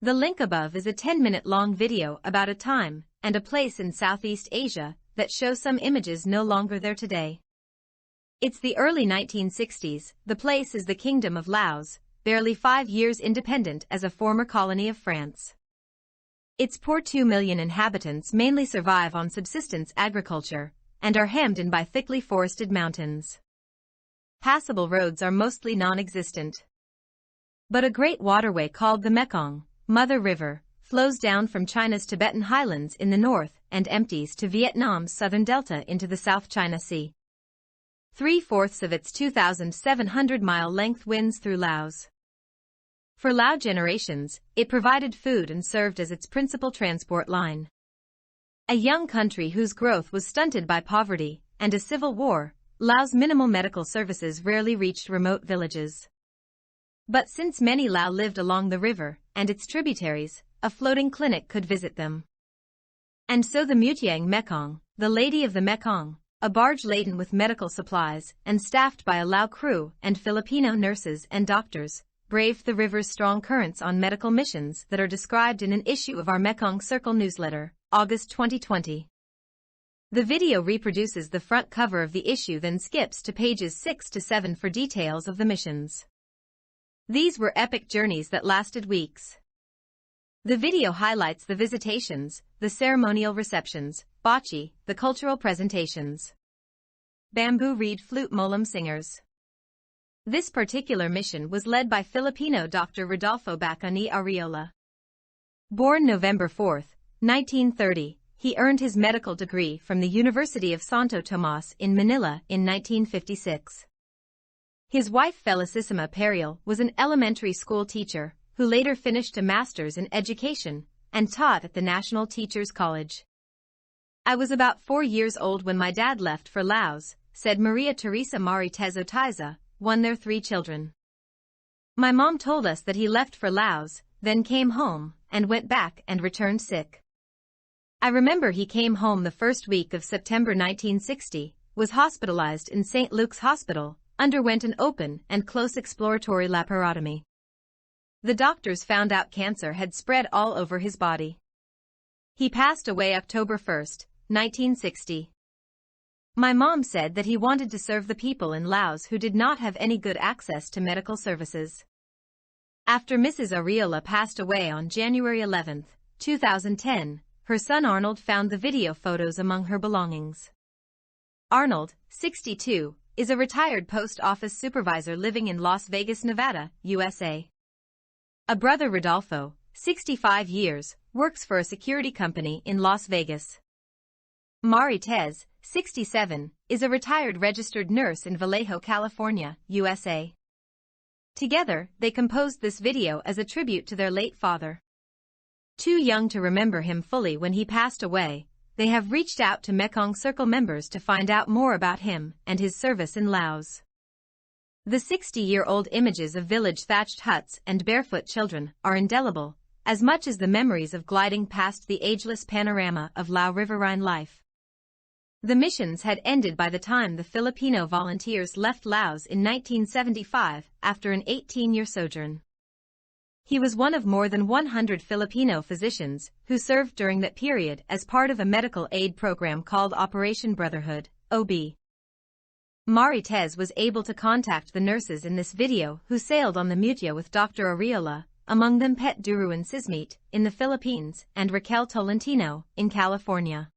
The link above is a 10-minute-long video about a time and a place in Southeast Asia that shows some images no longer there today. It's the early 1960s. The place is the Kingdom of Laos, barely 5 years independent as a former colony of France. Its poor 2 million inhabitants mainly survive on subsistence agriculture and are hemmed in by thickly forested mountains. Passable roads are mostly non-existent. But a great waterway called the Mekong, Mother River, flows down from China's Tibetan highlands in the north and empties to Vietnam's southern delta into the South China Sea. 3/4 of its 2,700-mile length winds through Laos. For Lao generations, it provided food and served as its principal transport line. A young country whose growth was stunted by poverty and a civil war, Laos' minimal medical services rarely reached remote villages. But since many Lao lived along the river and its tributaries, a floating clinic could visit them. And so the Mutiang Mekong, the Lady of the Mekong, a barge laden with medical supplies and staffed by a Lao crew and Filipino nurses and doctors, braved the river's strong currents on medical missions that are described in an issue of our Mekong Circle newsletter, August 2020. The video reproduces the front cover of the issue, then skips to pages 6 to 7 for details of the missions. These were epic journeys that lasted weeks. The video highlights the visitations, the ceremonial receptions, bocce, the cultural presentations. Bamboo reed flute molam singers. This particular mission was led by Filipino Dr. Rodolfo Bacani Arriola. Born November 4, 1930, he earned his medical degree from the University of Santo Tomas in Manila in 1956. His wife Felicissima Periel was an elementary school teacher who later finished a master's in education and taught at the National Teachers College. "I was about 4 years old when my dad left for Laos," said Maria Teresa Maritez Otaiza, one of their 3 children. "My mom told us that he left for Laos, then came home, and went back and returned sick. I remember he came home the first week of September 1960, was hospitalized in St. Luke's Hospital, underwent an open and close exploratory laparotomy. The doctors found out cancer had spread all over his body. He passed away October 1, 1960. My mom said that he wanted to serve the people in Laos who did not have any good access to medical services." After Mrs. Arriola passed away on January 11, 2010, her son Arnold found the video photos among her belongings. Arnold, 62, is a retired post office supervisor living in Las Vegas, Nevada, USA. A brother Rodolfo, 65 years, works for a security company in Las Vegas. Maritez, 67, is a retired registered nurse in Vallejo, California, USA. Together, they composed this video as a tribute to their late father. Too young to remember him fully when he passed away, they have reached out to Mekong Circle members to find out more about him and his service in Laos. The 60-year-old images of village thatched huts and barefoot children are indelible, as much as the memories of gliding past the ageless panorama of Lao riverine life. The missions had ended by the time the Filipino volunteers left Laos in 1975 after an 18-year sojourn. He was one of more than 100 Filipino physicians who served during that period as part of a medical aid program called Operation Brotherhood, OB. Maritez was able to contact the nurses in this video who sailed on the Mutia with Dr. Arriola, among them Pet Duruan Sismit, in the Philippines, and Raquel Tolentino, in California.